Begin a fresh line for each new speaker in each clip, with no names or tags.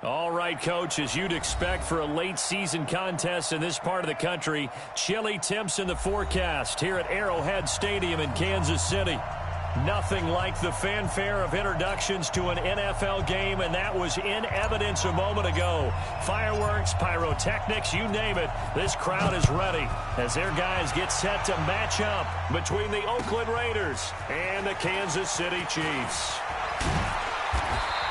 All right, Coach, as you'd expect for a late-season contest in this part of the country, chilly temps in the forecast here at Arrowhead Stadium in Kansas City. Nothing like the fanfare of introductions to an NFL game, and that was in evidence a moment ago. Fireworks, pyrotechnics, you name it, this crowd is ready as their guys get set to match up between the Oakland Raiders and the Kansas City Chiefs.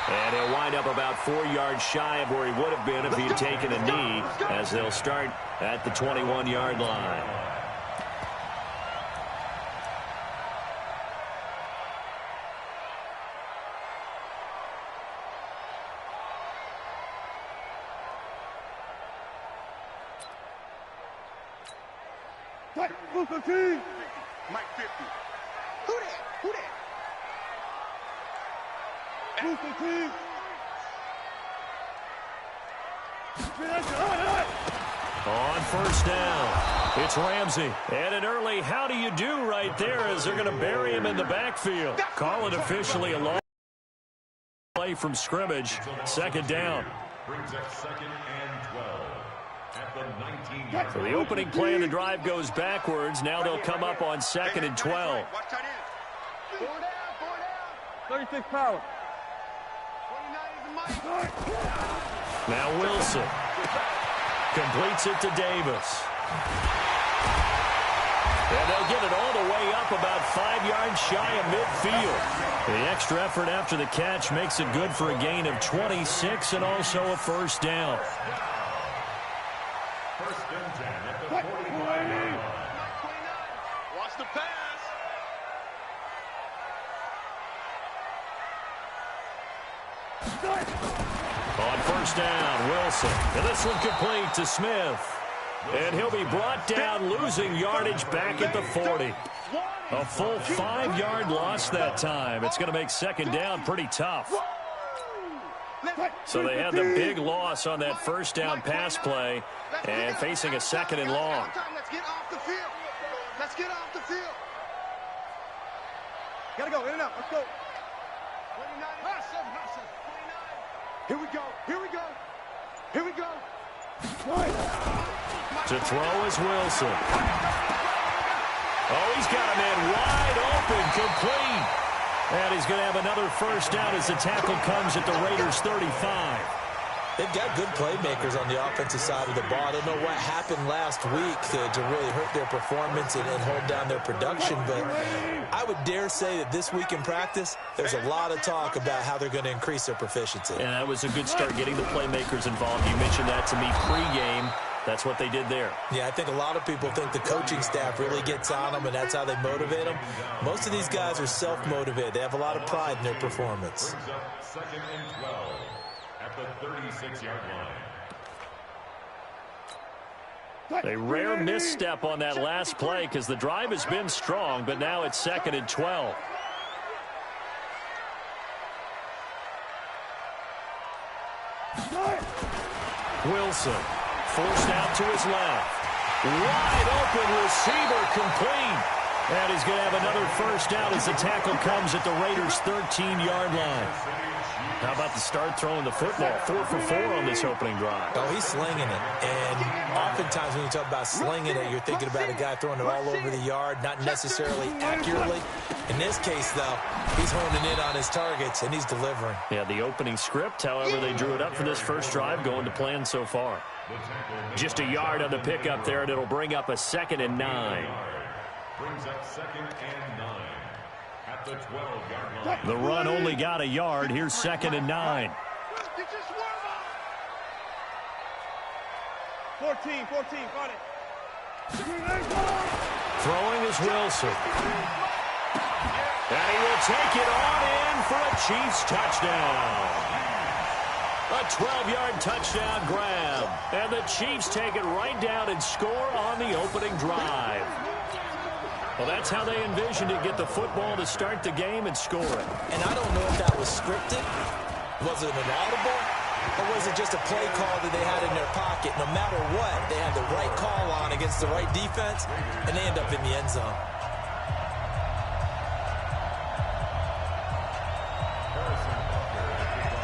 And he'll wind up about 4 yards shy of where he would have been if he had taken a knee, as they'll start at the 21-yard line.
Mike 50. Who that? Who that?
On first down, it's Ramsey. And an early how do you do right there as they're going to bury him in the backfield. Call it officially a long play from scrimmage. Second down.
Brings up 2nd and 12 at the 19.
So the opening play of the drive goes backwards. Now they'll come up on 2nd and 12.
36 power.
Now Wilson completes it to Davis. And they'll get it all the way up about 5 yards shy of midfield. The extra effort after the catch makes it good for a gain of 26 and also a first down.
First and 10 at the 45-yard line.
Watch the pass.
On first down, Wilson. And this one complete to Smith. And he'll be brought down, losing yardage back at the 40. A full 5-yard loss that time. It's going to make second down pretty tough. So they had the big loss on that first down pass play and facing a 2nd and long.
Let's get off the field. Let's get off the field.
Gotta go, in and out. Let's go.
29. Here we go. Here we go. Here we go.
To throw is Wilson. Oh, he's got a man wide open, complete. And he's going to have another first down as the tackle comes at the Raiders' 35.
They've got good playmakers on the offensive side of the ball. I don't know what happened last week to really hurt their performance and hold down their production, but I would dare say that this week in practice, there's a lot of talk about how they're going to increase their proficiency.
And that was a good start getting the playmakers involved. You mentioned that to me pregame. That's what they did there.
Yeah, I think a lot of people think the coaching staff really gets on them, and that's how they motivate them. Most of these guys are self-motivated. They have a lot of pride in their performance.
Brings up 2nd and 12 at the 36-yard line.
A rare misstep on that last play because the drive has been strong, but now it's 2nd and 12. Wilson forced out to his left. Wide open receiver complete. And he's going to have another first down as the tackle comes at the Raiders' 13-yard line. How about the start throwing the football? 4 for 4 on this opening drive.
Oh, he's slinging it. And oftentimes when you talk about slinging it, you're thinking about a guy throwing it all over the yard, not necessarily accurately. In this case, though, he's honing in on his targets, and he's delivering.
Yeah, the opening script, however, they drew it up for this first drive, going to plan so far. Just a yard on the pickup there, and it'll bring up a 2nd and 9.
Brings up 2nd and 9 at the 12-yard line.
The run only got a yard. Here's 2nd and 9.
14, got it.
Throwing is Wilson. And he will take it on in for a Chiefs touchdown. A 12-yard touchdown grab. And the Chiefs take it right down and score on the opening drive. Well, that's how they envisioned it, get the football to start the game and score it.
And I don't know if that was scripted. Was it an audible? Or was it just a play call that they had in their pocket? No matter what, they had the right call on against the right defense, and they end up in the end zone.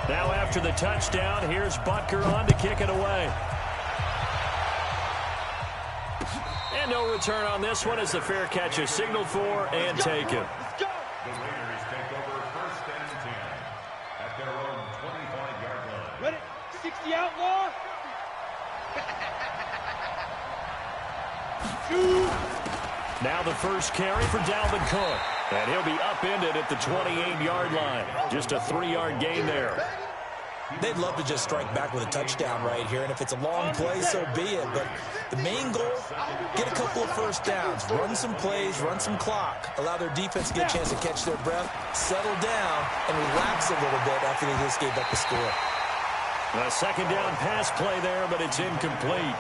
Now after the touchdown. Here's Butker on to kick it away. And no return on this one as the fair catch is signaled for and taken.
The Raiders take over 1st and 10 at their own 25-yard line.
Ready? 60 outlaw.
Now the first carry for Dalvin Cook. And he'll be upended at the 28-yard line. Just a 3-yard gain there.
They'd love to just strike back with a touchdown right here, and if it's a long play, so be it. But the main goal, get a couple of first downs, run some plays, run some clock, allow their defense to get a chance to catch their breath, settle down, and relax a little bit after they just gave up the score.
A second down pass play there, but it's incomplete.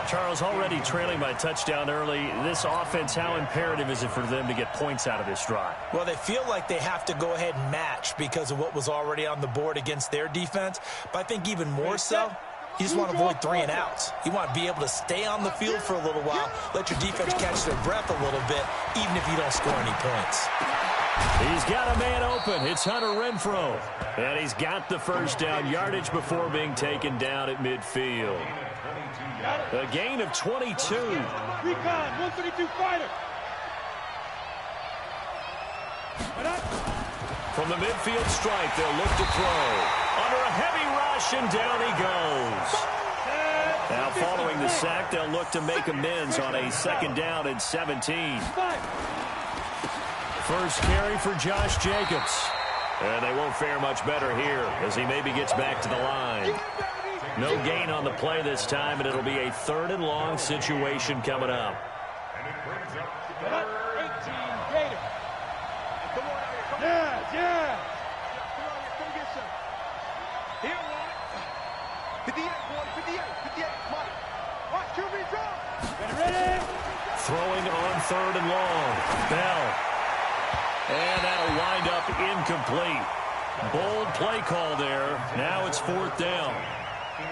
Charles, already trailing by touchdown early. This offense, how imperative is it for them to get points out of this drive?
Well, they feel like they have to go ahead and match because of what was already on the board against their defense. But I think even more so, you just want to avoid 3 and outs. You want to be able to stay on the field for a little while, let your defense catch their breath a little bit, even if you don't score any points.
He's got a man open. It's Hunter Renfrow. And he's got the first down yardage before being taken down at midfield. A gain of 22.
Recon, 132 fighter.
From the midfield stripe, they'll look to throw. Under a heavy rush, and down he goes. Now following the sack, they'll look to make amends on a second down and 17. First carry for Josh Jacobs. And they won't fare much better here as he maybe gets back to the line. No gain on the play this time, and it'll be a 3rd and long situation coming up.
And it brings up
18 Gator. Come on, yeah, yeah. Come get some. Here, one. 58, boy, 58, 58. Come on. Watch QB draw. Ready?
Throwing on 3rd and long. Bell. And that'll wind up incomplete. Bold play call there. Now it's 4th down.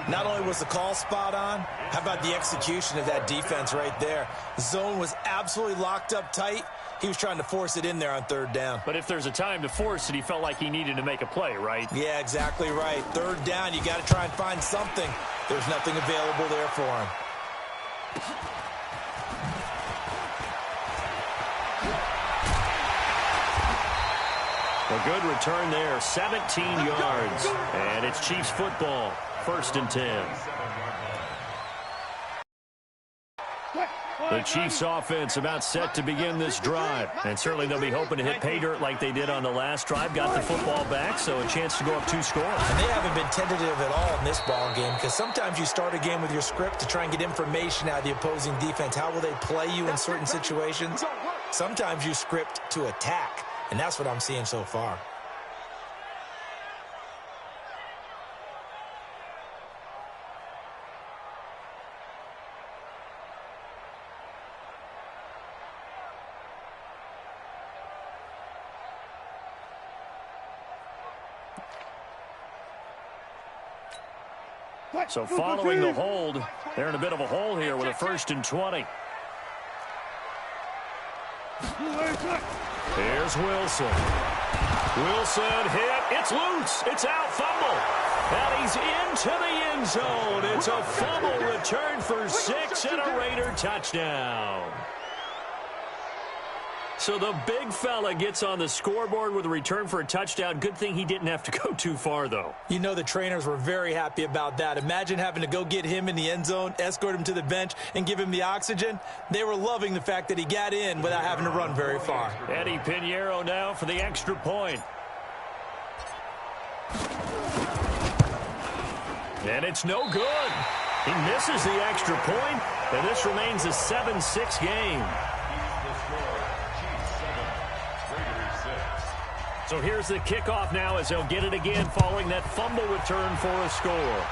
Not only was the call spot on, how about the execution of that defense right there? The zone was absolutely locked up tight. He was trying to force it in there on 3rd down.
But if there's a time to force it, he felt like he needed to make a play, right?
Yeah, exactly right. 3rd down, you got to try and find something. There's nothing available there for him.
A good return there, 17 yards. And it's Chiefs football, 1st and 10. The Chiefs offense about set to begin this drive. And certainly they'll be hoping to hit pay dirt like they did on the last drive. Got the football back, so a chance to go up 2 scores.
And they haven't been tentative at all in this ball game because sometimes you start a game with your script to try and get information out of the opposing defense. How will they play you in certain situations? Sometimes you script to attack, and that's what I'm seeing so far.
So following the hold, they're in a bit of a hole here with a 1st and 20. Here's Wilson. Wilson hit. It's loose. It's out. Fumble. And he's into the end zone. It's a fumble return for 6 and a Raider touchdown. So the big fella gets on the scoreboard with a return for a touchdown. Good thing he didn't have to go too far, though.
You know the trainers were very happy about that. Imagine having to go get him in the end zone, escort him to the bench, and give him the oxygen. They were loving the fact that he got in without having to run very far.
Eddie Pinheiro now for the extra point. And it's no good. He misses the extra point, and this remains a 7-6 game. So here's the kickoff now as they'll get it again following that fumble return for a score.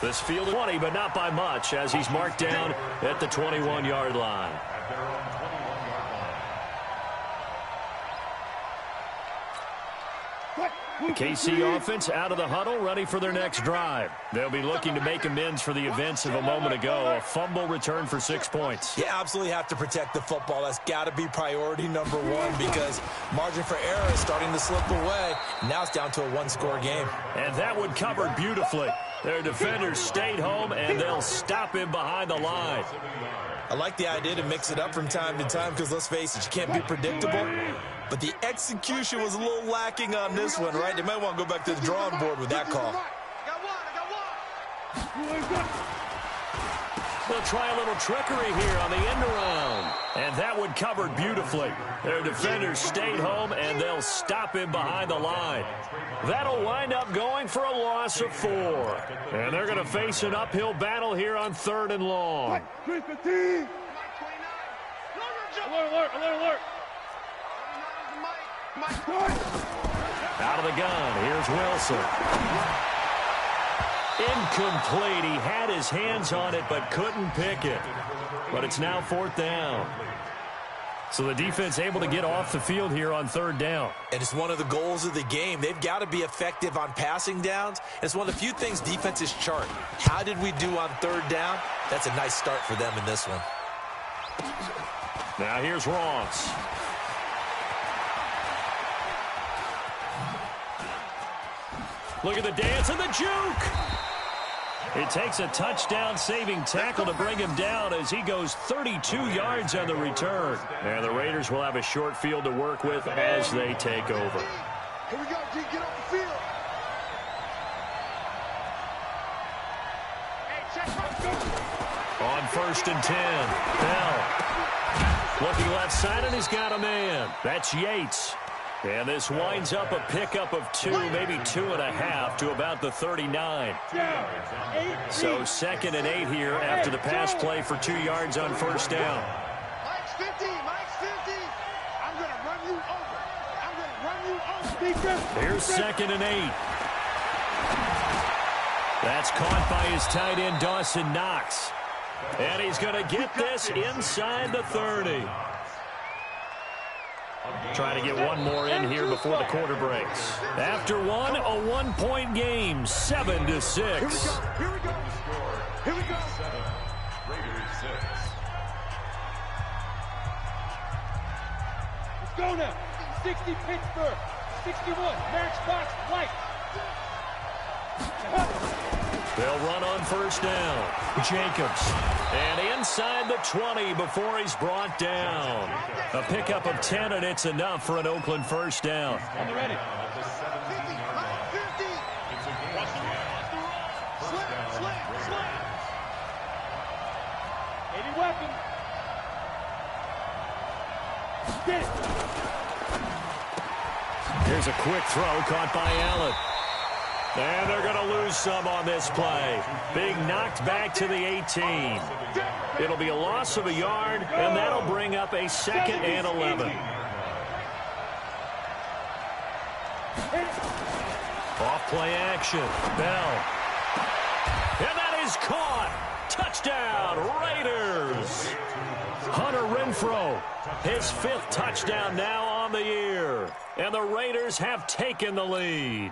This field 20, but not by much as he's marked down at the 21-yard line.
at their own 21-yard line.
The KC offense out of the huddle, ready for their next drive. They'll be looking to make amends for the events of a moment ago. A fumble return for 6 points.
Yeah, absolutely have to protect the football. That's got to be priority number one because margin for error is starting to slip away. Now it's down to a one-score game.
And that one covered beautifully. Their defenders stayed home, and they'll stop him behind the line.
I like the idea to mix it up from time to time because, let's face it, you can't be predictable. But the execution was a little lacking on this one, right? They might want to go back to the drawing board with that call.
They'll try a little trickery here on the end around. And that one covered beautifully. Their defenders stayed home, and they'll stop him behind the line. That'll wind up going for a loss of 4. And they're going to face an uphill battle here on 3rd and long.
Alert.
Out of the gun, here's Wilson. Incomplete. He had his hands on it but couldn't pick it. But it's now 4th down. So the defense able to get off the field here on 3rd down.
And it's one of the goals of the game. They've got to be effective on passing downs. It's one of the few things defenses chart. How did we do on 3rd down? That's a nice start for them in this one.
Now here's Ross. Look at the dance and the juke. It takes a touchdown-saving tackle to bring him down as he goes 32 yards on the return. And the Raiders will have a short field to work with as they take over.
Here we go, G. Get off the field.
On 1st and 10, Bell. Looking left side, and he's got a man. That's Yates. And this winds up a pickup of 2, maybe 2.5 to about the 39. So 2nd and 8 here after the pass play for 2 yards on 1st down.
Mike's 50. I'm going to run you over.
Here's 2nd and 8. That's caught by his tight end, Dawson Knox. And he's going to get this inside the 30. Trying to get one more in here before the quarter breaks. After one, a 1-point game, 7-6.
Here we go.
Raiders 6.
Let's go now. 60 Pittsburgh. 61 Matchbox Light.
They'll run on 1st down. Jacobs. And inside the 20 before he's brought down. A pickup of 10, and it's enough for an Oakland 1st down.
On the ready.
Slam.
80 weapon. Get it.
Here's a quick throw caught by Allen. And they're going to lose some on this play. Being knocked back to the 18. It'll be a loss of a yard, and that'll bring up a 2nd and 11. Off play action. Bell. And that is caught. Touchdown, Raiders. Hunter Renfrow, his 5th touchdown now on the year. And the Raiders have taken the lead.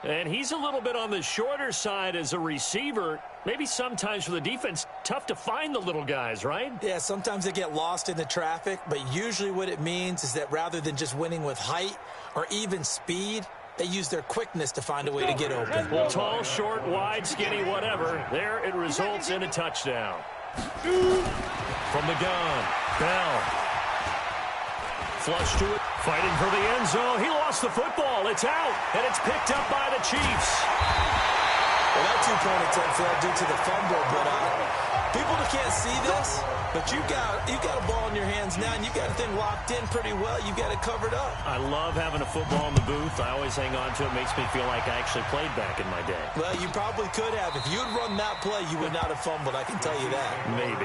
And he's a little bit on the shorter side as a receiver. Maybe sometimes for the defense, tough to find the little guys, right?
Yeah, sometimes they get lost in the traffic, but usually what it means is that rather than just winning with height or even speed, they use their quickness to find a way to get open.
Well, tall, short, wide, skinny, whatever. There it results in a touchdown. From the gun, Bell. Flush to it, fighting for the end zone. He lost the football. It's out, and it's picked up by the Chiefs.
Well, that 2-point attempt failed due to the fumble, but people that can't see this, but you got a ball in your hands now, and you got the thing locked in pretty well. You got it covered up.
I love having a football in the booth. I always hang on to it. Makes me feel like I actually played back in my day.
Well, you probably could have. If you had run that play, you would not have fumbled. I can tell you that.
Maybe.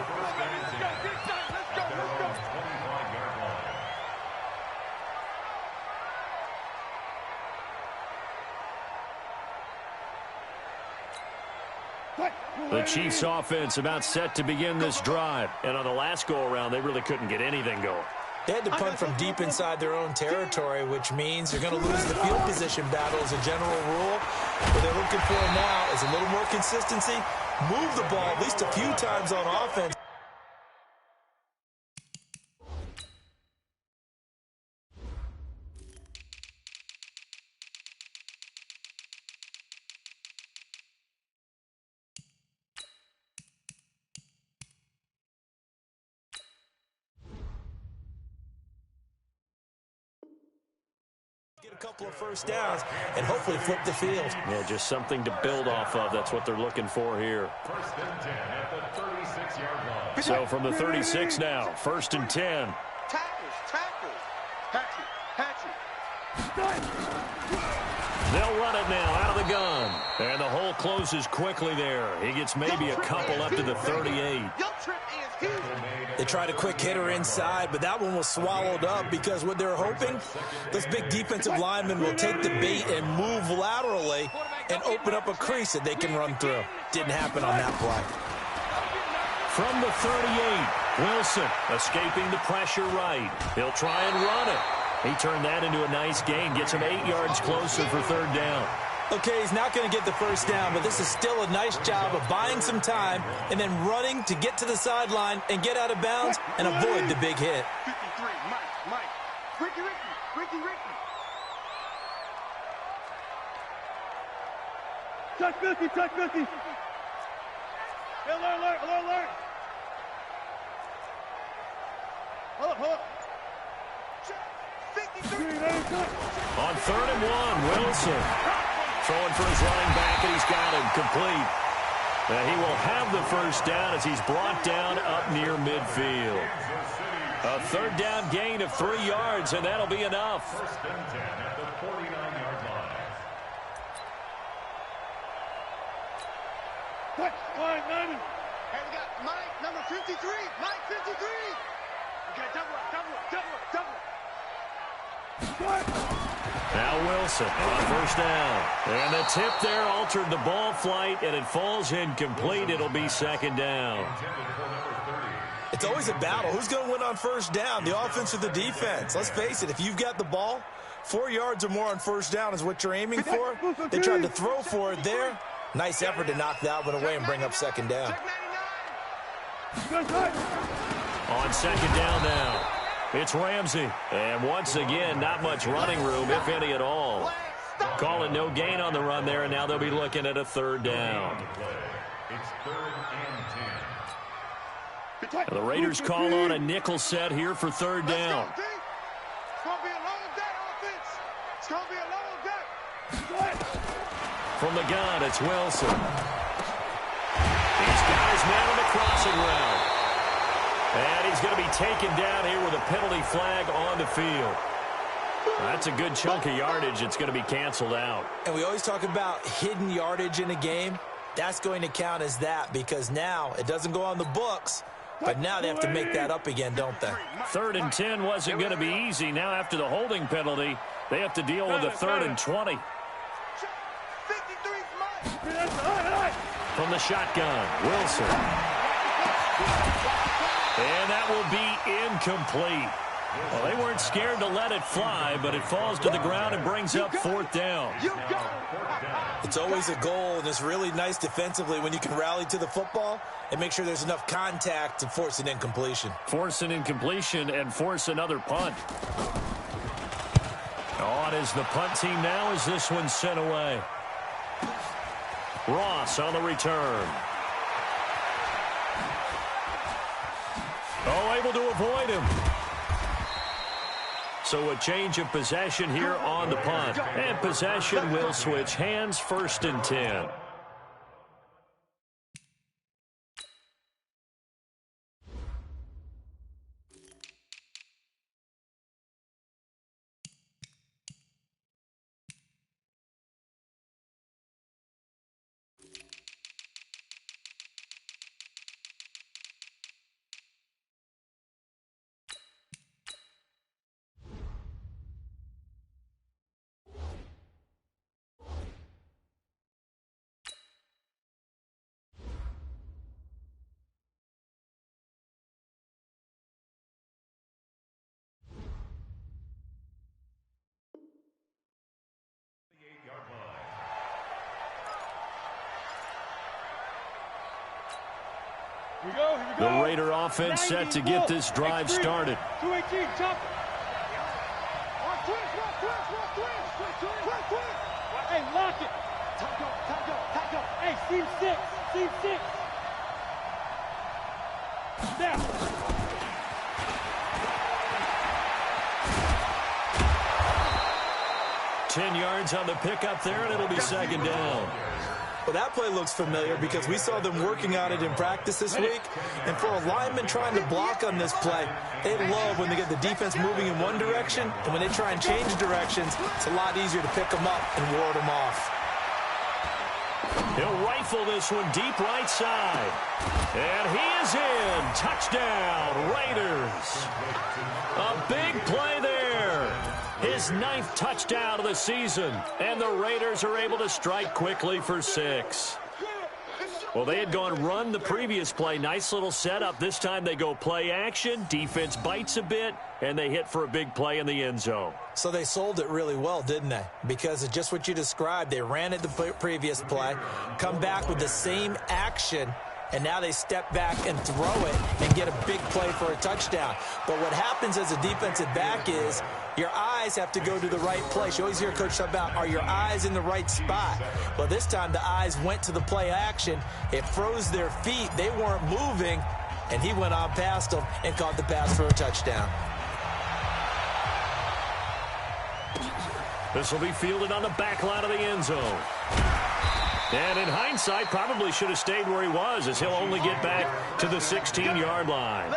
The Chiefs offense about set to begin this drive. And on the last go-around, they really couldn't get anything going.
They had to punt from deep inside their own territory, which means they're going to lose the field position battle as a general rule. What they're looking for now is a little more consistency, move the ball at least a few times on offense. Get a couple of first downs and hopefully flip the field.
Yeah, just something to build off of. That's what they're looking for here.
First and 10 at the 36-yard line.
So from the 36 now, first and 10.
Tackles. Hatchet.
They'll run it now out of the gun. And the hole closes quickly there. He gets maybe a couple up to the 38.
Your trip is huge.
They tried a quick hitter inside, but that one was swallowed up because what they're hoping, this big defensive lineman will take the bait and move laterally and open up a crease that they can run through. Didn't happen on that play.
From the 38, Wilson escaping the pressure right. He'll try and run it. He turned that into a nice gain, gets him 8 yards closer for third down.
Okay, he's not going to get the first down, but this is still a nice job of buying some time and then running to get to the sideline and get out of bounds and avoid the big hit.
53, Mike. Ricky.
Touch 50. Alert. Hold up.
53.
On third and 1, Wilson throwing for his running back, and he's got him complete. He will have the first down as he's brought down up near midfield. A third down gain of 3 yards, and that'll be enough.
First and 10 at the 49-yard line.
Touch, line, 90.
Hey, we got Mike, number 53. Mike, 53. Okay, double up.
Now Wilson on first down. And the tip there altered the ball flight, and it falls incomplete. It'll be second down.
It's always a battle. Who's going to win on first down, the offense or the defense? Let's face it, if you've got the ball, 4 yards or more on first down is what you're aiming for. They tried to throw for it there. Nice effort to knock that one away and bring up second down.
On second down now, it's Ramsey. And once again, not much running room, if any at all. Calling no gain on the run there, and now they'll be looking at a third down.
It's third and 10.
And the Raiders call on a nickel set here for third down.
It's going to be a long day, offense. It's going to be a long day.
From the gun, it's Wilson. He's got his man on the crossing route. And he's going to be taken down here with a penalty flag on the field. That's a good chunk of yardage. It's going to be canceled out.
And we always talk about hidden yardage in a game. That's going to count as that because now it doesn't go on the books, but now they have to make that up again, don't they?
Third and 10 wasn't going to be easy. Now after the holding penalty, they have to deal with a third and 20.
53's Mike.
From the shotgun, Wilson. And that will be incomplete. Well, they weren't scared to let it fly, but it falls to the ground and brings up fourth down.
It's always a goal, and it's really nice defensively when you can rally to the football and make sure there's enough contact to force an incompletion.
Force an incompletion and force another punt. On is the punt team now as this one's sent away. Ross on the return. Oh, able to avoid him. So a change of possession here on the punt. And possession will switch hands, first and 10. The Raider offense set to get this drive started.
218, jump. Hey, lock it. Time go. Hey, seam six. Down.
10 yards on the pickup there, and it'll be second down.
Well, that play looks familiar because we saw them working on it in practice this week. And for a lineman trying to block on this play, they love when they get the defense moving in one direction. And when they try and change directions, it's a lot easier to pick them up and ward them off.
He'll rifle this one deep right side. And he is in. Touchdown, Raiders. A big play there. His 9th touchdown of the season. And the Raiders are able to strike quickly for 6. Well, they had gone run the previous play. Nice little setup. This time they go play action. Defense bites a bit, and they hit for a big play in the end zone.
So they sold it really well, didn't they? Because it's just what you described. They ran it the previous play, come back with the same action, and now they step back and throw it and get a big play for a touchdown. But what happens as a defensive back is your eyes have to go to the right place. You always hear Coach talk about, are your eyes in the right spot? Well, this time the eyes went to the play action. It froze their feet. They weren't moving, and he went on past them and caught the pass for a touchdown.
This will be fielded on the back line of the end zone. And in hindsight, probably should have stayed where he was, as he'll only get back to the 16-yard line.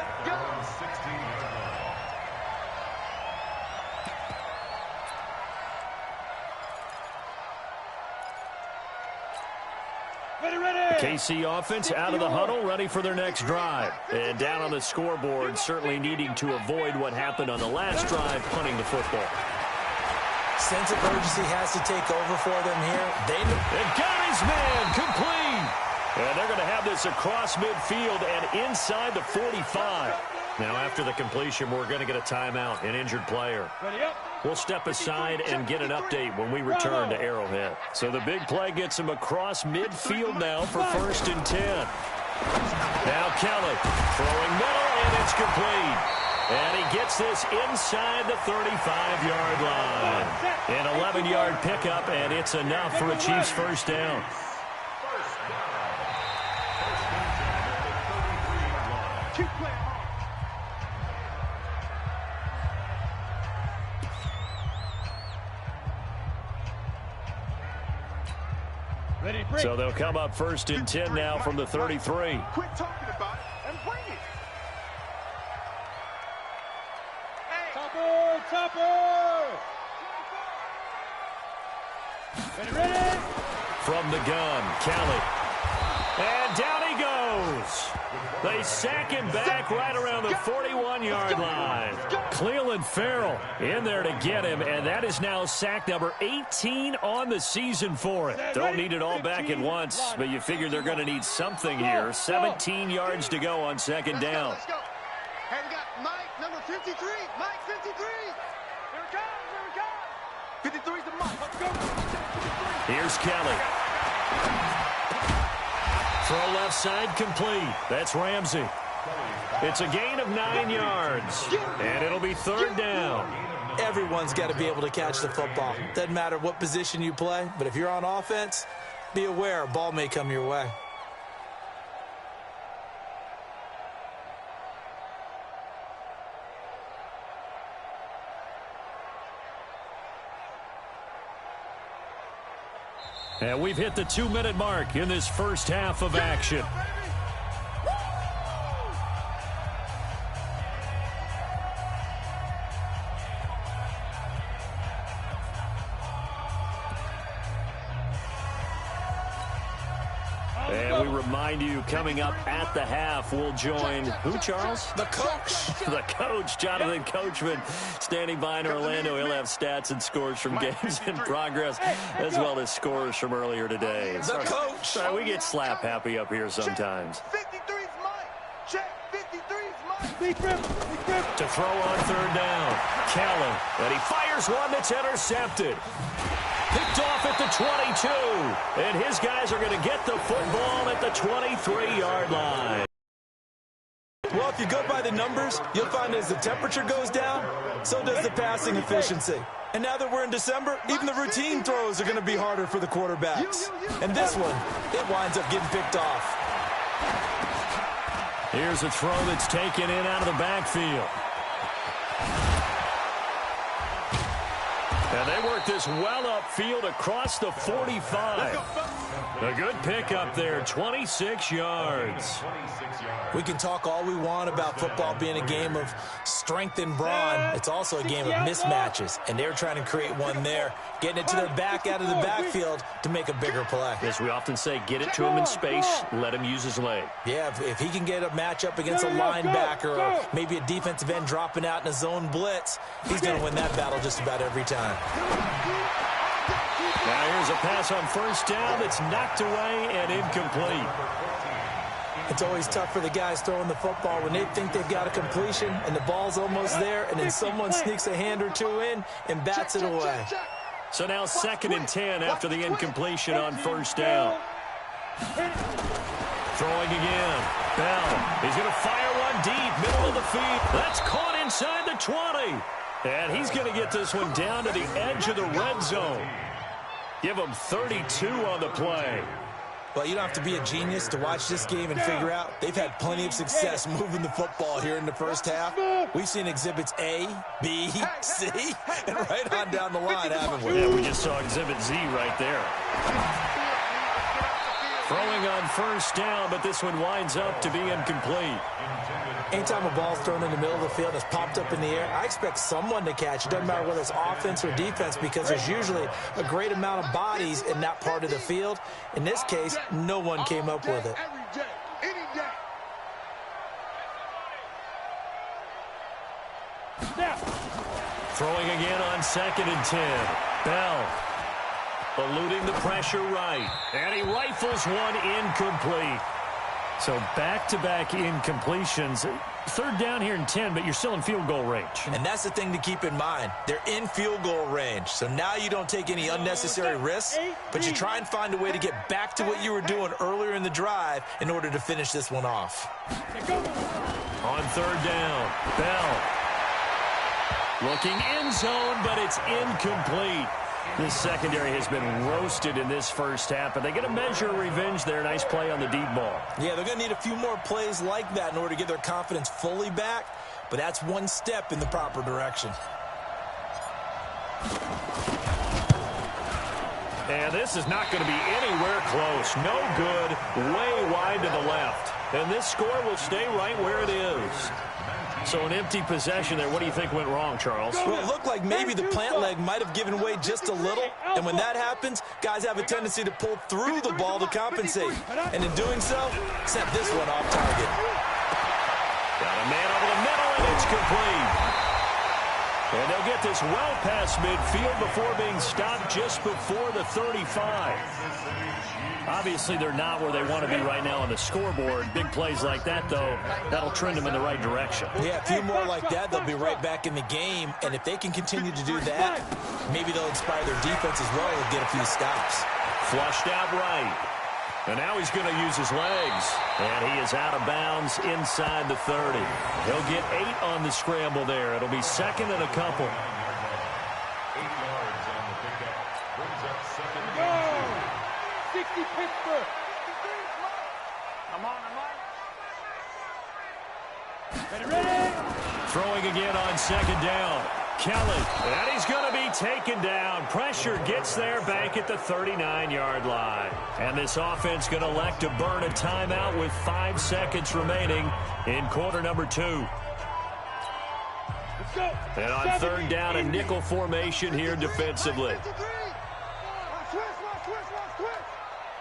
KC offense out of the huddle, ready for their next drive. And down on the scoreboard, certainly needing to avoid what happened on the last drive, punting the football.
Sense of urgency has to take over for them here.
And got his man complete. And they're going to have this across midfield and inside the 45. Now, after the completion, we're going to get a timeout, an injured player. We'll step aside and get an update when we return to Arrowhead. So the big play gets him across midfield now for 1st and 10. Now Kelly throwing middle, and it's complete. And he gets this inside the 35-yard line. An 11-yard pickup, and it's enough for a Chiefs first down. So they'll come up 1st and 10 now from the 33.
Quit talking about it and bring it.
Topper! Ready?
From the gun, Kelly. And down he goes. They sack him back right around the 41-yard line. Cleveland Farrell in there to get him, and that is now sack number 18 on the season for it. Don't need it all back at once, but you figure they're going to need something here. 17 yards to go on 2nd down.
Let's go. Hey, we got Mike, number 53. Mike, 53. Here it comes. 53's the Mike. Let's go.
Here's Kelly. Throw left side complete. That's Ramsey. It's a gain of 9 yards, and it'll be 3rd down.
Everyone's got to be able to catch the football. Doesn't matter what position you play, but if you're on offense, be aware a ball may come your way.
And we've hit the 2-minute mark in this first half of action. And we remind you, coming up at the half, we'll join who, Charles?
The coach.
The coach, Jonathan Coachman, standing by in Orlando. He'll have stats and scores from games in progress, as well as scores from earlier today.
The coach.
Sorry, we get slap happy up here sometimes.
53's Mike. Check, 53's Mike.
To throw on 3rd down, Kelly, and he fires one that's intercepted. Picked off at the 22, and his guys are going to get the football at the 23-yard line.
you go by the numbers, you'll find as the temperature goes down, so does the passing efficiency. And now that we're in December, even the routine throws are going to be harder for the quarterbacks. And this one, it winds up getting picked off.
Here's a throw that's taken in out of the backfield. And they work this well upfield across the 45. A good pickup there, 26 yards.
We can talk all we want about football being a game of strength and brawn. It's also a game of mismatches, and they're trying to create one there, getting it to their back out of the backfield to make a bigger play.
As we often say, get it to him in space, let him use his leg.
Yeah, if he can get a matchup against a linebacker or maybe a defensive end dropping out in a zone blitz, he's going to win that battle just about every time.
Now here's a pass on first down that's knocked away and incomplete.
It's always tough for the guys throwing the football when they think they've got a completion and the ball's almost there, and then someone sneaks a hand or two in and bats it away.
So now 2nd and 10 after the incompletion on first down. Throwing again. Bell. He's going to fire one deep, middle of the field. That's caught inside the 20. And he's going to get this one down to the edge of the red zone. Give him 32 on the play.
Well, you don't have to be a genius to watch this game and figure out they've had plenty of success moving the football here in the first half. We've seen exhibits A, B, C, and right on down the line, haven't we?
Yeah, we just saw exhibit Z right there. Throwing on first down, but this one winds up to be incomplete.
Anytime a ball's thrown in the middle of the field that's popped up in the air, I expect someone to catch it. Doesn't matter whether it's offense or defense, because there's usually a great amount of bodies in that part of the field. In this case, no one came up with it.
Throwing again on 2nd and 10. Bell eluding the pressure right. And he rifles one incomplete. So back-to-back incompletions. 3rd down here and 10, but you're still in field goal range.
And that's the thing to keep in mind. They're in field goal range. So now you don't take any unnecessary risks, but you try and find a way to get back to what you were doing earlier in the drive in order to finish this one off.
On 3rd down, Bell looking end zone, but it's incomplete. This secondary has been roasted in this first half, but they get a measure of revenge there. Nice play on the deep ball.
Yeah, they're going to need a few more plays like that in order to get their confidence fully back, but that's one step in the proper direction.
And this is not going to be anywhere close. No good, way wide to the left. And this score will stay right where it is. So an empty possession there. What do you think went wrong, Charles?
Well, it looked like maybe the plant leg might have given way just a little. And when that happens, guys have a tendency to pull through the ball to compensate. And in doing so, sent this one off target.
Got a man over the middle, and it's complete. And they'll get this well past midfield before being stopped just before the 35. Obviously, they're not where they want to be right now on the scoreboard. Big plays like that, though, that'll trend them in the right direction.
Yeah, a few more like that, they'll be right back in the game. And if they can continue to do that, maybe they'll inspire their defense as well and get a few stops.
Flushed out right. And now he's going to use his legs. And he is out of bounds inside the 30. He'll get 8 on the scramble there. It'll be 2nd and a couple.
8 yards on the pickup. Brings up 2nd and
60 Pittsburgh. Come on, ready?
Throwing again on 2nd down. Kelly, and he's going to be taken down. Pressure gets there back at the 39-yard line. And this offense going to elect to burn a timeout with 5 seconds remaining in quarter number 2.
Let's go.
And on 3rd down, a nickel formation here defensively.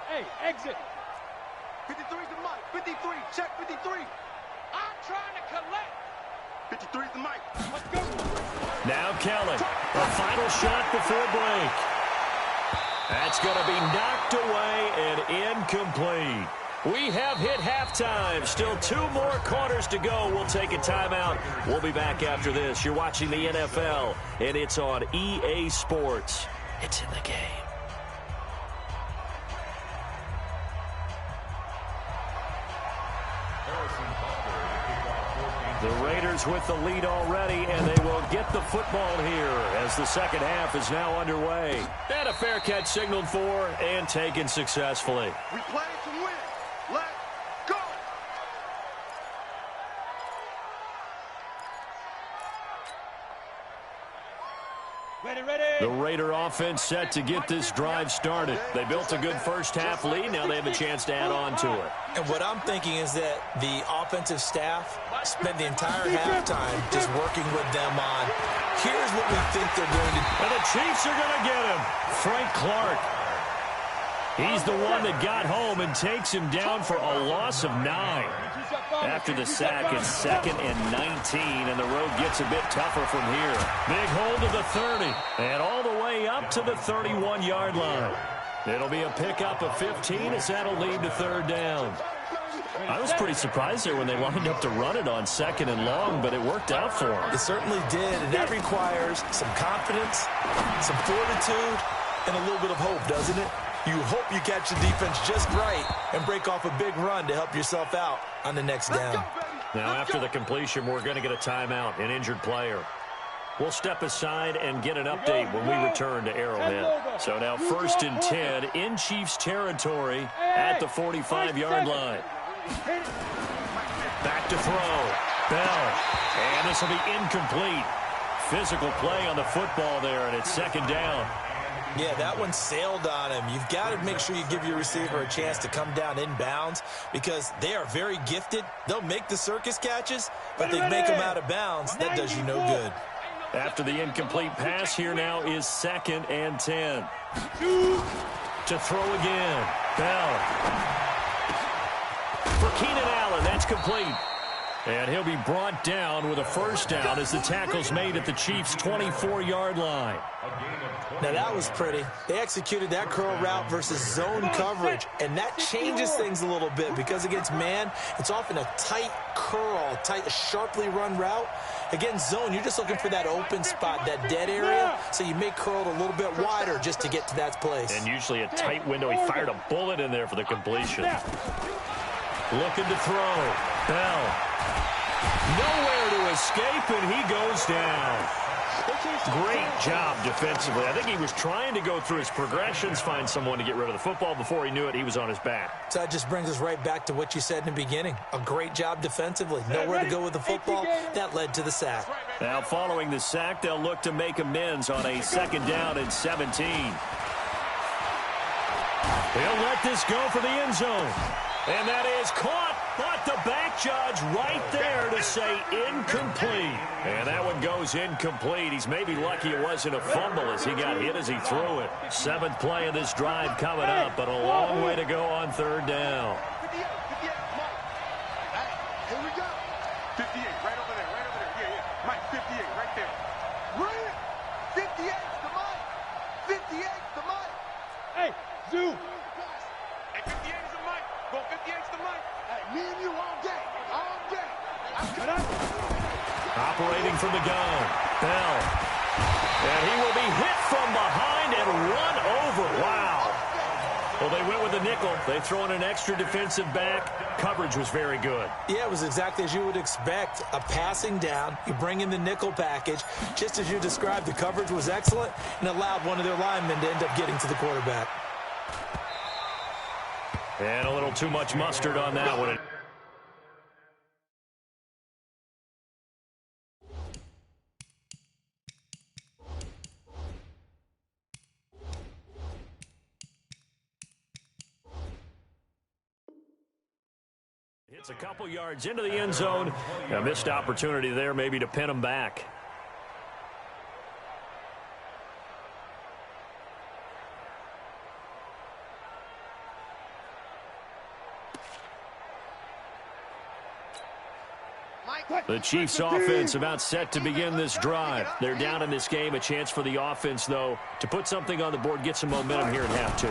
Hey, exit.
53's the mic. 53. Check 53. I'm trying to collect. 53's the mic.
Let's go.
Now Kelly, a final shot before break. That's going to be knocked away and incomplete. We have hit halftime. Still 2 more quarters to go. We'll take a timeout. We'll be back after this. You're watching the NFL, and it's on EA Sports. It's in the game.
Harrison Butler to kick off 4th
The Raiders with the lead already, and they will get the football here as the second half is now underway. And a fair catch signaled for and taken successfully.
We play to win. Let's go.
The Raider offense set to get this drive started. They built a good first-half lead. Now they have a chance to add on to it.
And what I'm thinking is that the offensive staff spent the entire halftime just working with them on, here's what we think they're going to do.
And the Chiefs are going to get him. Frank Clark. He's the one that got home and takes him down for a loss of 9. After the sack, it's 2nd and 19, and the road gets a bit tougher from here. Big hold to the 30, and all the way up to the 31-yard line. It'll be a pickup of 15 as that'll lead to 3rd down. I was pretty surprised there when they lined up to run it on 2nd and long, but it worked out for them.
It certainly did, and that requires some confidence, some fortitude, and a little bit of hope, doesn't it? You hope you catch the defense just right and break off a big run to help yourself out on the next down.
Now, after the completion, we're going to get a timeout, an injured player. We'll step aside and get an update when we return to Arrowhead. So now 1st and 10 in Chiefs territory at the 45-yard line. Back to throw. Bell. And this will be incomplete. Physical play on the football there, and it's 2nd down.
Yeah, that one sailed on him. You've got to make sure you give your receiver a chance to come down inbounds because they are very gifted. They'll make the circus catches, but they make them out of bounds. That does you no good.
After the incomplete pass, here now is 2nd and 10. To throw again. Bell. For Keenan Allen, that's complete. And he'll be brought down with a 1st down as the tackle's made at the Chiefs' 24-yard line.
Now, that was pretty. They executed that curl route versus zone coverage, and that changes things a little bit because against man, it's often a tight curl, tight, sharply run route. Against zone, you're just looking for that open spot, that dead area, so you may curl it a little bit wider just to get to that place.
And usually a tight window. He fired a bullet in there for the completion. Looking to throw. Bell. Nowhere to escape, and he goes down. Great job defensively. I think he was trying to go through his progressions, find someone to get rid of the football. Before he knew it, he was on his back.
So that just brings us right back to what you said in the beginning. A great job defensively. Nowhere to go with the football. That led to the sack.
Now, following the sack, they'll look to make amends on a 2nd down and 17. He'll let this go for the end zone. And that is caught, but the back judge right there to say incomplete. And that one goes incomplete. He's maybe lucky it wasn't a fumble as he got hit as he threw it. 7th play of this drive coming up, but a long way to go on 3rd down.
58, here we go. 58, right over there, yeah. Mike, 58, right there. Bring it. 58's the Mike. 58's the Mike. Hey, Zoo. Hey, 58 is the Mike. Go 58's the Mike. Hey, me and you all day. All day.
Operating from the gun. Bell. And he will be hit from behind and run over. Wow. Well, they went with the nickel. They throw in an extra defensive back. Coverage was very good.
Yeah, it was exactly as you would expect. A passing down. You bring in the nickel package. Just as you described, the coverage was excellent and allowed one of their linemen to end up getting to the quarterback.
And a little too much mustard on that one. It's a couple yards into the end zone. A missed opportunity there maybe to pin them back. The Chiefs offense about set to begin this drive. They're down in this game. A chance for the offense, though, to put something on the board, get some momentum here in half 2.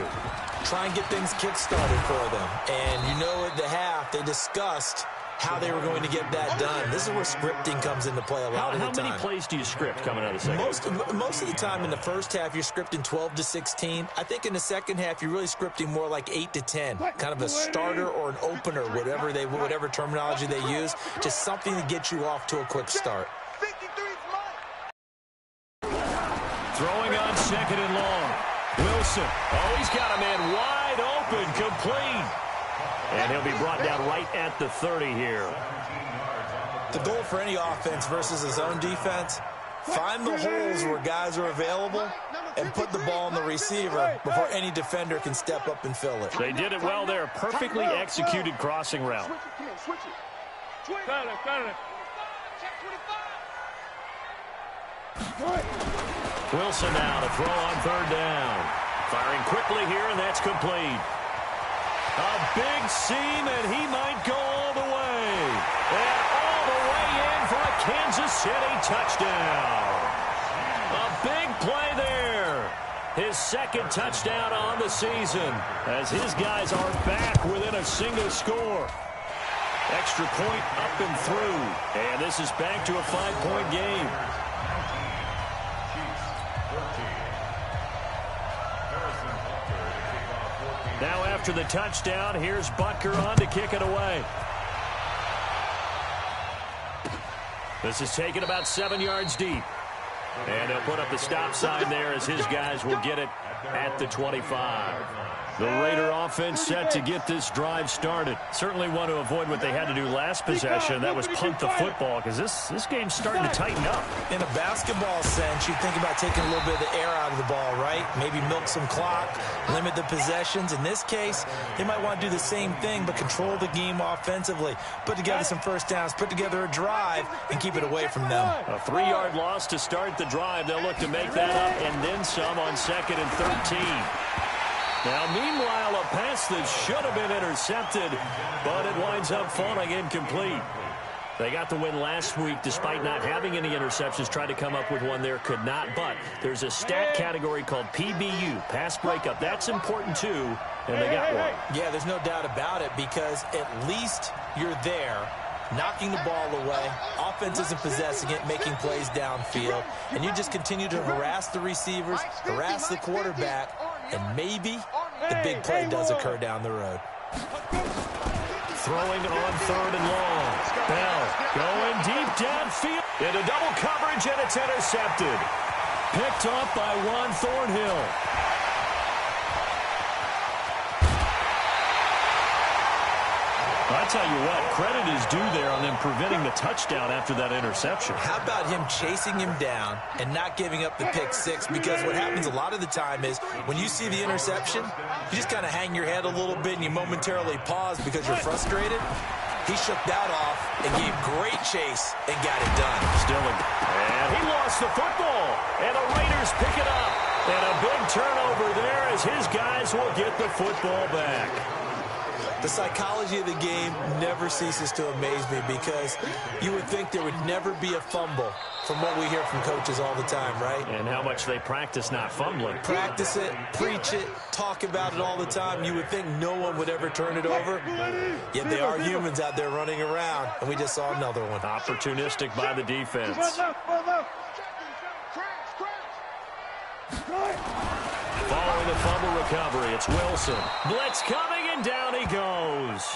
Try and get things kick-started for them. And you know at the half, they discussed how they were going to get that done. This is where scripting comes into play a lot of the time.
How many plays do you script coming out of the second?
Most of the time in the first half, you're scripting 12 to 16. I think in the second half, you're really scripting more like 8 to 10. Kind of a starter or an opener, whatever terminology they use. Just something to get you off to a quick start.
Throwing on second and long. Wilson. Oh, he's got a man wide open, complete. And he'll be brought down right at the 30 here.
The goal for any offense versus his own defense, find the holes where guys are available and put the ball on the receiver before any defender can step up and fill it.
They did it well there. Perfectly executed crossing route. Wilson now to throw on third down. Firing quickly here, and that's complete. A big seam, and he might go all the way. And all the way in for a Kansas City touchdown. A big play there. His second touchdown on the season as his guys are back within a single score. Extra point up and through. And this is back to a 5-point game. Now after the touchdown, here's Butker on to kick it away. This is taken about 7 yards deep. And he'll put up the stop sign there as his guys will get it at the 25. The Raider offense set to get this drive started. Certainly want to avoid what they had to do last possession. That was punt the football, because this game's starting to tighten up.
In a basketball sense, you think about taking a little bit of the air out of the ball, right? Maybe milk some clock, limit the possessions. In this case, they might want to do the same thing, but control the game offensively. Put together some first downs, put together a drive, and keep it away from them.
A 3-yard loss to start the drive. They'll look to make that up and then some on 2nd and 13. Now, meanwhile, a pass that should have been intercepted, but it winds up falling incomplete. They got the win last week despite not having any interceptions. Tried to come up with one there, could not. But there's a stat category called PBU, pass breakup. That's important, too, and they got one.
Yeah, there's no doubt about it, because at least you're there, knocking the ball away. Offense isn't possessing it, making plays downfield. And you just continue to harass the receivers, harass the quarterback, and maybe the big play does occur down the road.
Throwing on third and long. Bell going deep downfield. Into double coverage, and it's intercepted. Picked off by Juan Thornhill. I tell you what, credit is due there on them preventing the touchdown after that interception.
How about him chasing him down and not giving up the pick six? Because what happens a lot of the time is when you see the interception, you just kind of hang your head a little bit and you momentarily pause because you're frustrated. He shook that off and gave great chase and got it done.
And he lost the football. And the Raiders pick it up. And a big turnover there as his guys will get the football back.
The psychology of the game never ceases to amaze me, because you would think there would never be a fumble from what we hear from coaches all the time, right?
And how much they practice not fumbling.
Practice it, preach it, talk about it all the time. You would think no one would ever turn it over, yet they are humans out there running around, and we just saw another one.
Opportunistic by the defense. Following the fumble recovery, it's Wilson. Blitz coming, and down he goes.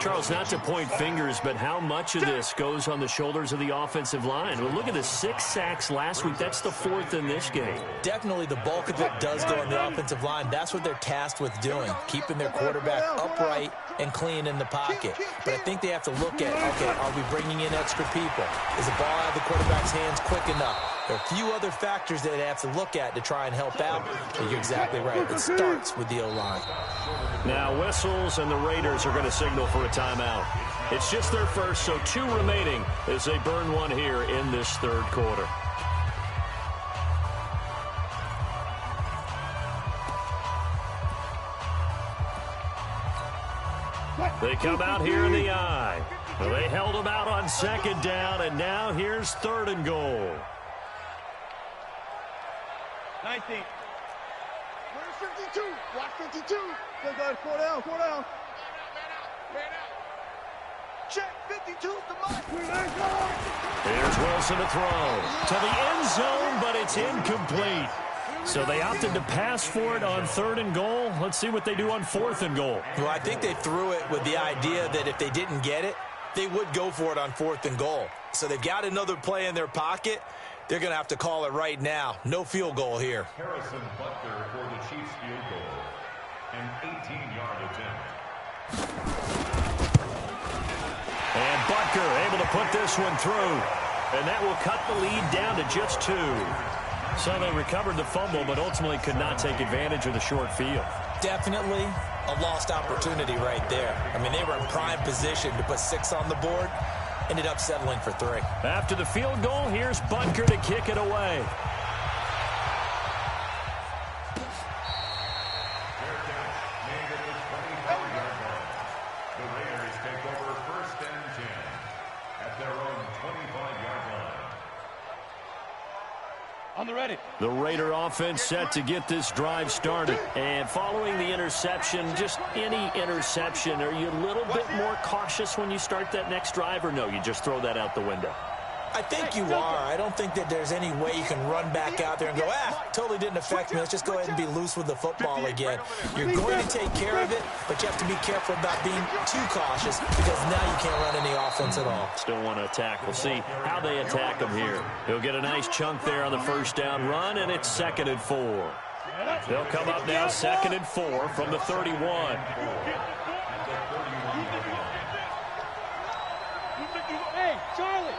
Charles, not to point fingers, but how much of this goes on the shoulders of the offensive line? Well, look at the 6 sacks last week. That's the 4th in this game.
Definitely the bulk of it does go on the offensive line. That's what they're tasked with doing, keeping their quarterback upright and clean in the pocket. But I think they have to look at, okay, are we bringing in extra people? Is the ball out of the quarterback's hands quick enough? There are a few other factors that they have to look at to try and help out. But you're exactly right. It starts with the O-line.
Now whistles, and the Raiders are going to signal for a timeout. It's just their first, so 2 remaining as they burn one here in this 3rd quarter. They come out here in the eye. Well, they held them out on 2nd down, and now here's 3rd and goal.
19. 52. Watch 52. Good, 4 down, 4 down. Check 52's the mic.
Here's Wilson to throw to the end zone, but it's incomplete. So they opted to pass for it on 3rd and goal. Let's see what they do on 4th and goal.
Well, I think they threw it with the idea that if they didn't get it, they would go for it on 4th and goal. So they've got another play in their pocket. They're going to have to call it right now. No field goal here.
Harrison Butker for the Chiefs field goal. An 18-yard attempt.
And Butker able to put this one through. And that will cut the lead down to just 2. So they recovered the fumble, but ultimately could not take advantage of the short field.
Definitely a lost opportunity right there. I mean, they were in prime position to put 6 on the board. Ended up settling for 3.
After the field goal, here's Butker to kick it away.
Fair catch made at the 25-yard line. The Raiders take over 1st and 10 at their own 25-yard line.
On the ready.
The Raider offense set to get this drive started. And following the interception, just any interception, are you a little bit more cautious when you start that next drive, or no, you just throw that out the window?
I think you are. I don't think that there's any way you can run back out there and go, totally didn't affect me. Let's just go ahead and be loose with the football again. You're going to take care of it, but you have to be careful about being too cautious because now you can't run any offense at all.
Still want to attack. We'll see how they attack him here. He'll get a nice chunk there on the 1st down run, and it's 2nd and 4. They'll come up now 2nd and 4 from the 31.
Hey, Charlie.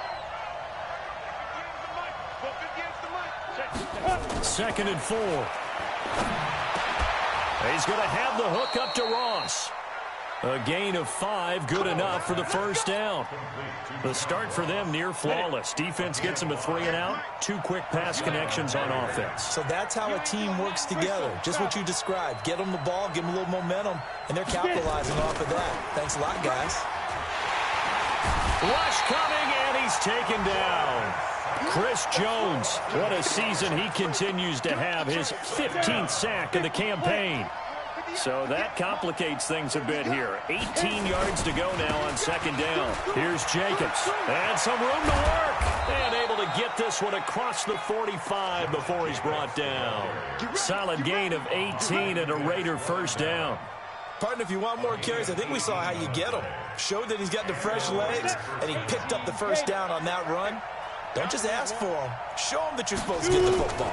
2nd and 4. He's going to have the hook up to Ross. A gain of 5, good enough for the 1st down. The start for them near flawless. Defense gets them a 3 and out. 2 quick pass connections on offense.
So that's how a team works together. Just what you described. Get them the ball, give them a little momentum, and they're capitalizing off of that. Thanks a lot, guys.
Rush coming, and he's taken down. Chris Jones, what a season he continues to have, his 15th sack of the campaign. So that complicates things a bit here. 18 yards to go now on 2nd down. Here's Jacobs, and some room to work. And able to get this one across the 45 before he's brought down. Solid gain of 18 and a Raider 1st down.
Partner, if you want more carries, I think we saw how you get him. Showed that he's got the fresh legs, and he picked up the 1st down on that run. Don't just ask for him. Show him that you're supposed to get the football.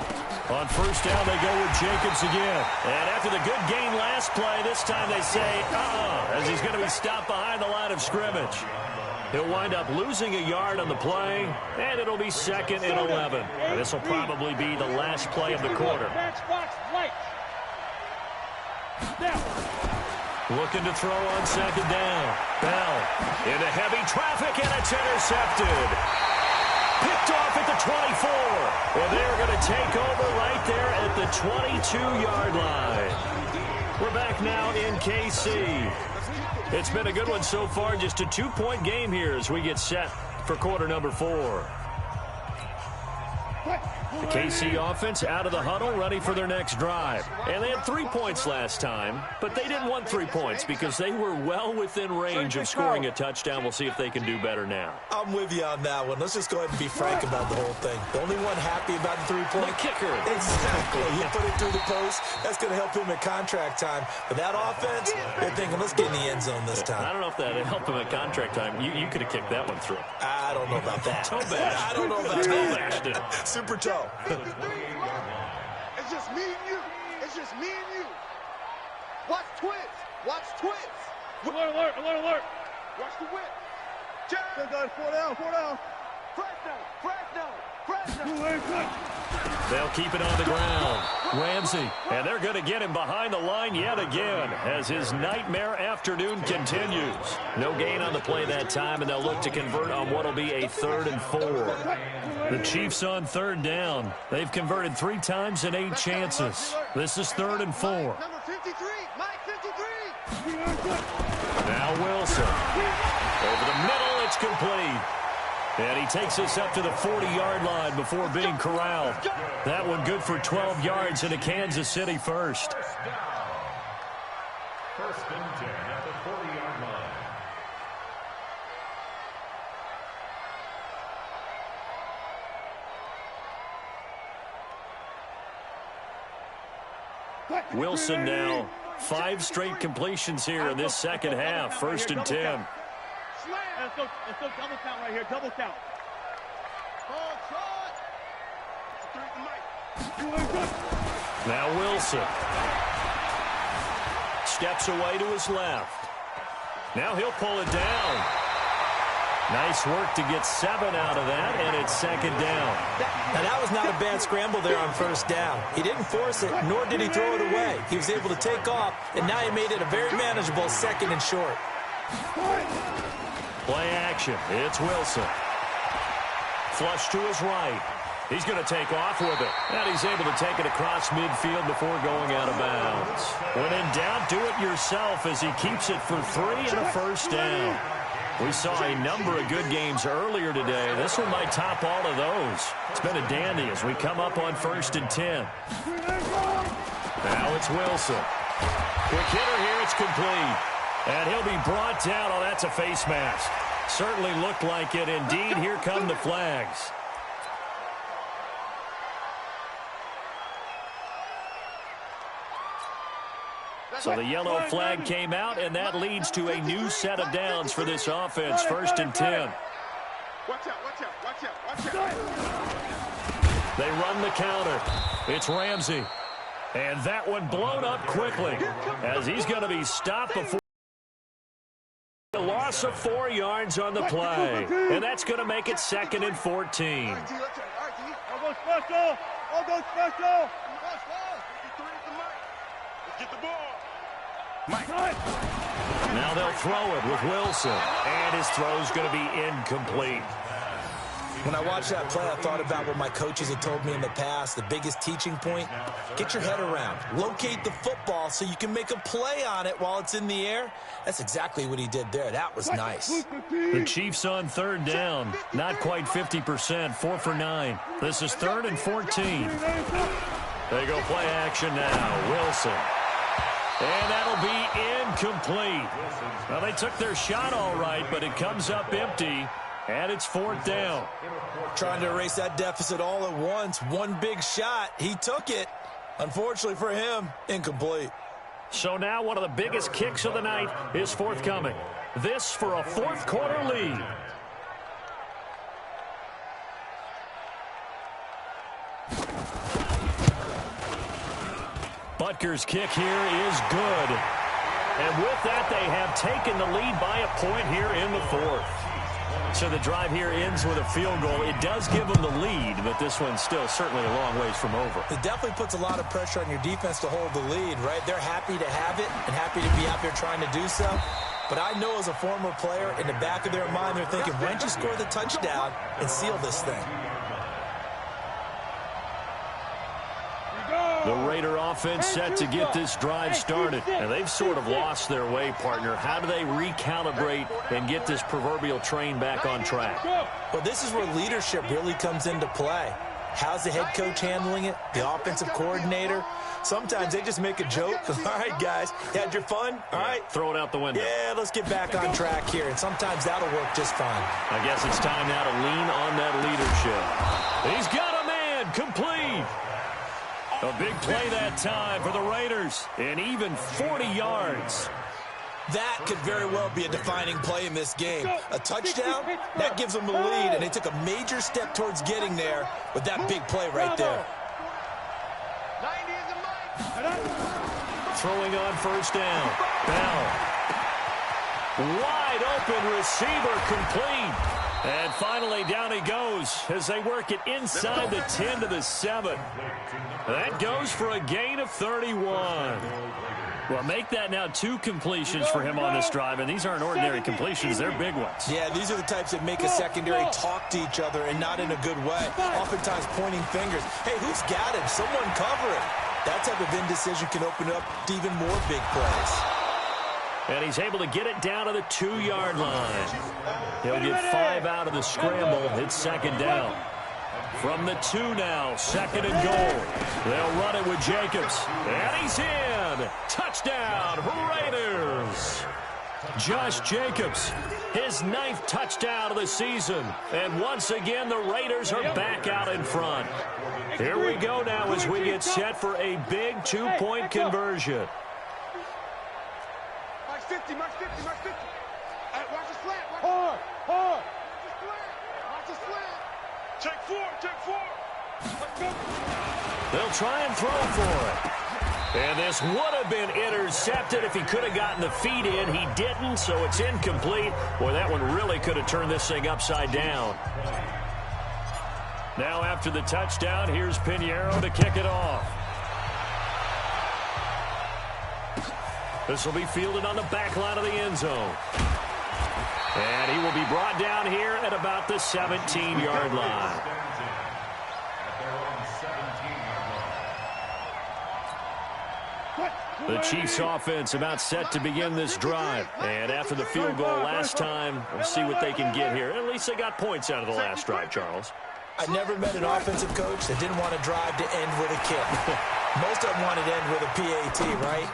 On 1st down, they go with Jacobs again. And after the good gain last play, this time they say, as he's going to be stopped behind the line of scrimmage. He'll wind up losing a yard on the play, and it'll be 2nd and 11. This will probably be the last play of the quarter. Looking to throw on 2nd down. Bell into heavy traffic, and it's intercepted. Picked off at the 24. Well, they're going to take over right there at the 22-yard line. We're back now in KC. It's been a good one so far. Just a 2-point game here as we get set for quarter number 4. The KC offense out of the huddle, ready for their next drive. And they had 3 points last time, but they didn't want 3 points because they were well within range of scoring a touchdown. We'll see if they can do better now.
I'm with you on that one. Let's just go ahead and be frank about the whole thing. The only one happy about the 3-point?
The kicker.
Exactly. He put it through the post. That's going to help him at contract time. But that offense, they're thinking, let's get in the end zone this time.
I don't know if that helped him at contract time. You could have kicked that one through.
I don't know about that.
Toe bash.
I don't know about
that.
Super toe.
It's just me and you. It's just me and you. Watch twins. Watch twins.
Alert, alert, alert, alert.
Watch the whip. Jab. 4 down, 4 down. Fresno.
They'll keep it on the ground. Ramsey, and they're going to get him behind the line yet again as his nightmare afternoon continues. No gain on the play that time, and they'll look to convert on what will be a 3rd and 4. The Chiefs on 3rd down. They've converted 3 times in 8 chances. This is 3rd and 4.
Number 53, Mike 53.
Now Wilson. Over the middle, it's complete. And he takes us up to the 40-yard line before being corralled. That one good for 12 yards into Kansas City 1st.
1st and 10 at the 40-yard line.
Wilson now 5 straight completions here in this second half. 1st and 10.
Let's go double count right here. Double count.
Now Wilson steps away to his left. Now he'll pull it down. Nice work to get 7 out of that, and it's 2nd down.
Now, that was not a bad scramble there on 1st down. He didn't force it, nor did he throw it away. He was able to take off, and now he made it a very manageable 2nd and short.
Play action. It's Wilson. Flush to his right. He's going to take off with it. And he's able to take it across midfield before going out of bounds. When in doubt, do it yourself as he keeps it for 3 and a 1st down. We saw a number of good games earlier today. This one might top all of those. It's been a dandy as we come up on 1st and 10. Now it's Wilson. Quick hitter here. It's complete. And he'll be brought down. Oh, that's a face mask. Certainly looked like it. Indeed, here come the flags. So the yellow flag came out, and that leads to a new set of downs for this offense. 1st and 10.
Watch out, watch out, watch out, watch out.
They run the counter. It's Ramsey. And that one blown up quickly as he's going to be stopped before a loss of 4 yards on the play. And that's going to make it 2nd and 14.
All go special. All go special.
Let's get the ball.
Now they'll throw it with Wilson. And his throw's going to be incomplete.
When I watched that play, I thought about what my coaches had told me in the past. The biggest teaching point, get your head around. Locate the football so you can make a play on it while it's in the air. That's exactly what he did there. That was nice.
The Chiefs on 3rd down. Not quite 50%. 4 for 9. This is 3rd and 14. They go play action now. Wilson. And that'll be incomplete. Well, they took their shot all right, but it comes up empty. And it's 4th down.
Trying to erase that deficit all at once. One big shot. He took it. Unfortunately for him, incomplete.
So now one of the biggest kicks of the night is forthcoming. This for a 4th quarter lead. Butker's kick here is good. And with that, they have taken the lead by a point here in the 4th. So the drive here ends with a field goal. It does give them the lead, but this one's still certainly a long ways from over.
It definitely puts a lot of pressure on your defense to hold the lead, right? They're happy to have it and happy to be out there trying to do so. But I know as a former player, in the back of their mind, they're thinking, why don't you score the touchdown and seal this thing?
The Raider offense set to get this drive started. And they've sort of lost their way, partner. How do they recalibrate and get this proverbial train back on track?
Well, this is where leadership really comes into play. How's the head coach handling it? The offensive coordinator? Sometimes they just make a joke. All right, guys, you had your fun? All right.
Throw it out the window.
Yeah, let's get back on track here. And sometimes that'll work just fine.
I guess it's time now to lean on that leadership. He's got a man complete. A big play that time for the Raiders, and even 40 yards.
That could very well be a defining play in this game. A touchdown, that gives them the lead, and they took a major step towards getting there with that big play right there.
Throwing on 1st down. Bell. Wide open receiver complete. And finally, down he goes as they work it inside the 10 to the 7. That goes for a gain of 31. Well, make that now 2 completions for him on this drive, and these aren't ordinary completions. They're big ones.
Yeah, these are the types that make a secondary talk to each other and not in a good way. Oftentimes pointing fingers. Hey, who's got him? Someone cover him. That type of indecision can open up to even more big plays.
And he's able to get it down to the 2-yard line. He'll get 5 out of the scramble. It's 2nd down. From the 2 now, 2nd and goal. They'll run it with Jacobs. And he's in. Touchdown, Raiders. Josh Jacobs, his 9th touchdown of the season. And once again, the Raiders are back out in front. Here we go now as we get set for a big 2-point conversion.
March 50, March 50, March 50. Watch the slant.
Hard.
Watch the slant.
Check 4. Let's go.
They'll try and throw for it. And this would have been intercepted if he could have gotten the feet in. He didn't, so it's incomplete. Boy, that one really could have turned this thing upside down. Now after the touchdown, here's Pinheiro to kick it off. This will be fielded on the back line of the end zone. And he will be brought down here at about the 17-yard line. The Chiefs offense about set to begin this drive. And after the field goal last time, we'll see what they can get here. At least they got points out of the last drive, Charles.
I never met an offensive coach that didn't want to drive to end with a kick. Most of them wanted to end with a PAT, right?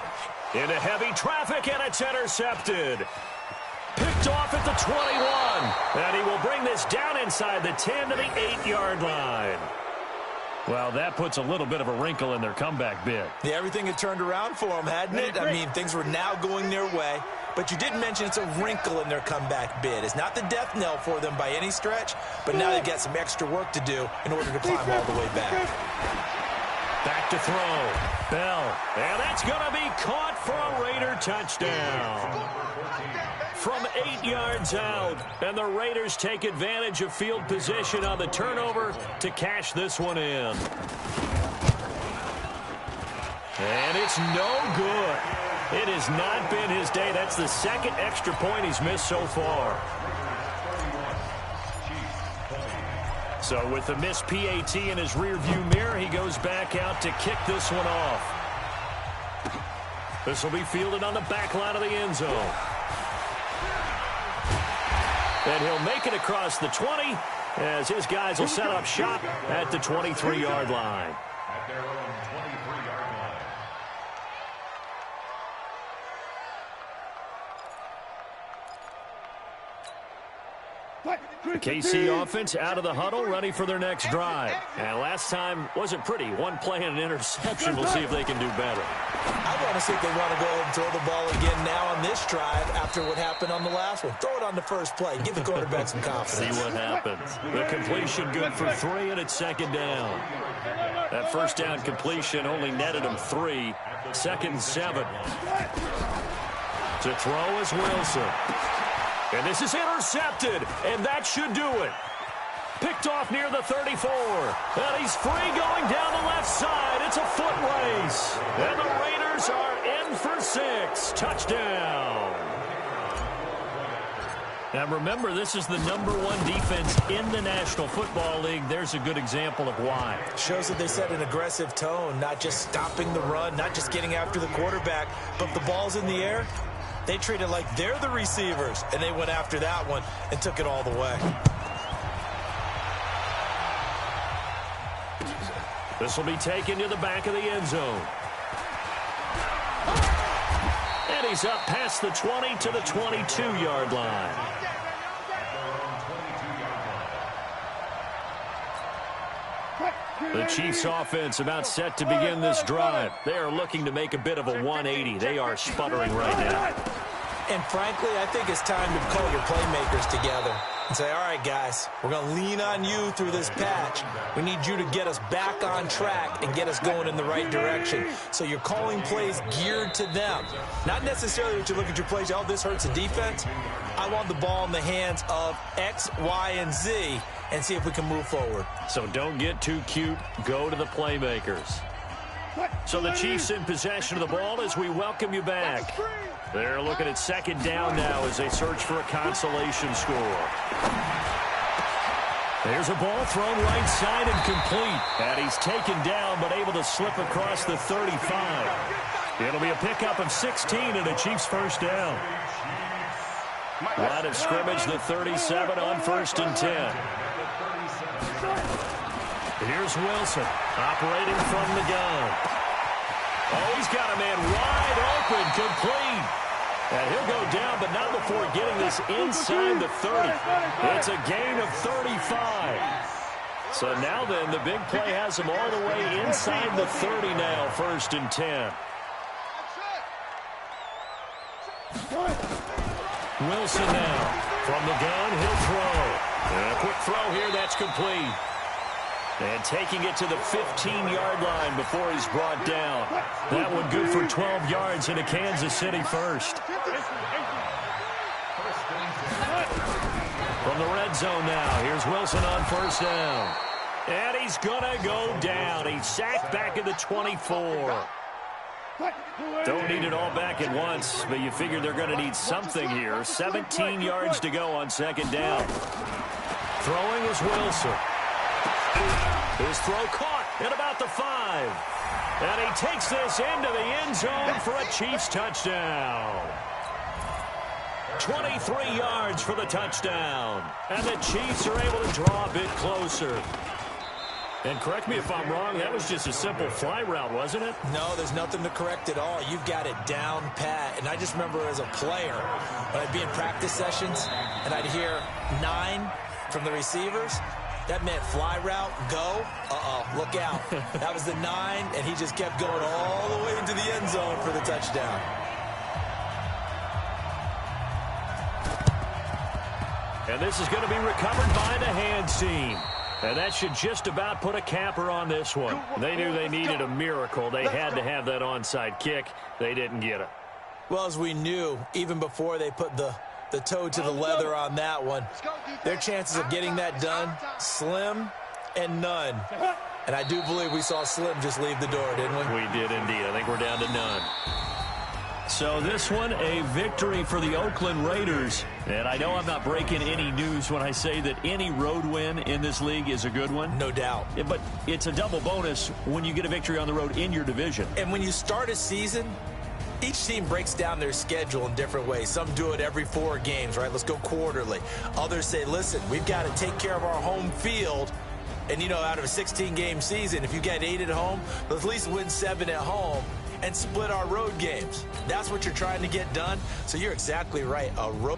Into heavy traffic, and it's intercepted. Picked off at the 21. And he will bring this down inside the 10 to the 8-yard line. Well, that puts a little bit of a wrinkle in their comeback bid.
Yeah, everything had turned around for them, hadn't it? I mean, things were now going their way. But you did mention it's a wrinkle in their comeback bid. It's not the death knell for them by any stretch, but now they've got some extra work to do in order to climb all the way back.
Back to throw. Bell. And that's going to be caught for a Raider touchdown. From 8 yards out. And the Raiders take advantage of field position on the turnover to cash this one in. And it's no good. It has not been his day. That's the second extra point he's missed so far. So with the missed PAT in his rearview mirror, he goes back out to kick this one off. This will be fielded on the back line of the end zone. And he'll make it across the 20 as his guys will set up shop at the 23-yard line.
At their own 23-yard line.
The KC offense out of the huddle, ready for their next drive. And last time wasn't pretty. One play and an interception. We'll see if they can do better.
I want to see if they want to go ahead and throw the ball again now on this drive after what happened on the last one. Throw it on the first play. Give the quarterback some confidence.
See what happens. The completion good for 3, and it's second down. That first down completion only netted him 3. Second and 7. To throw is Wilson. And this is intercepted, and that should do it. Picked off near the 34. And he's free going down the left side. It's a foot race. And the Raiders are in for 6. Touchdown. Now remember, this is the #1 defense in the National Football League. There's a good example of why.
Shows that they set an aggressive tone, not just stopping the run, not just getting after the quarterback, but if the ball's in the air, they treat it like they're the receivers, and they went after that one and took it all the way.
This will be taken to the back of the end zone. And he's up past the 20 to the 22-yard line. The Chiefs offense about set to begin this drive. They are looking to make a bit of a 180. They are sputtering right now.
And frankly, I think it's time to call your playmakers together and say, all right, guys, we're going to lean on you through this patch. We need you to get us back on track and get us going in the right direction. So you're calling plays geared to them. Not necessarily that you look at your plays, oh, this hurts the defense. I want the ball in the hands of X, Y, and Z and see if we can move forward.
So don't get too cute. Go to the playmakers. So the Chiefs in possession of the ball as we welcome you back. They're looking at second down now as they search for a consolation score. There's a ball thrown right side and complete. And he's taken down but able to slip across the 35. It'll be a pickup of 16 and a Chiefs first down. Line of scrimmage, the 37 on 1st and 10. Here's Wilson operating from the gun. Oh, he's got a man wide open, complete. And he'll go down, but not before getting this inside the 30. It's a gain of 35. So now then, the big play has him all the way inside the 30 now, 1st and 10. Wilson now. From the gun, he'll throw. And a quick throw here, that's complete. And taking it to the 15-yard line before he's brought down. That one good for 12 yards into Kansas City first. From the red zone now, here's Wilson on 1st down. And he's going to go down. He's sacked back at the 24. Don't need it all back at once, but you figure they're going to need something here. 17 yards to go on 2nd down. Throwing is Wilson. His throw caught at about the 5. And he takes this into the end zone for a Chiefs touchdown. 23 yards for the touchdown. And the Chiefs are able to draw a bit closer. And correct me if I'm wrong, that was just a simple fly route, wasn't it?
No, there's nothing to correct at all. You've got it down pat. And I just remember as a player, when I'd be in practice sessions, and I'd hear 9 from the receivers, that meant fly route, go, look out. That was the 9, and he just kept going all the way into the end zone for the touchdown.
And this is going to be recovered by the hands team. And that should just about put a capper on this one. They knew they needed a miracle. They had to have that onside kick. They didn't get it.
Well, as we knew, even before they put the toe to the leather on that one, their chances of getting that done, slim and none. And I do believe we saw Slim just leave the door, didn't we?
We did indeed. I think we're down to none. So this one, a victory for the Oakland Raiders. And I know I'm not breaking any news when I say that any road win in this league is a good one.
No doubt.
Yeah, but it's a double bonus when you get a victory on the road in your division.
And when you start a season, each team breaks down their schedule in different ways. Some do it every 4 games, right? Let's go quarterly. Others say, listen, we've got to take care of our home field. And, you know, out of a 16-game season, if you get 8 at home, let's at least win 7 at home and split our road games. That's what you're trying to get done. So you're exactly right. A road